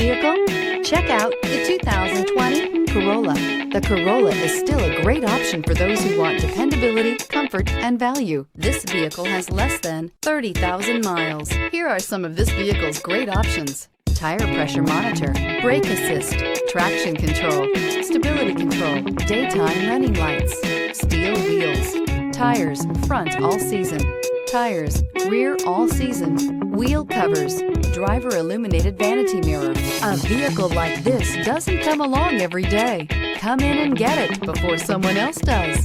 vehicle? Check out the 2020 Corolla. The Corolla is still a great option for those who want dependability, comfort, and value. This vehicle has less than 30,000 miles. Here are some of this vehicle's great options: tire pressure monitor, brake assist, traction control, stability control, daytime running lights, steel wheels, tires front all season, tires rear all season, wheel covers, driver illuminated vanity mirror. A vehicle like this doesn't come along every day. Come in and get it before someone else does.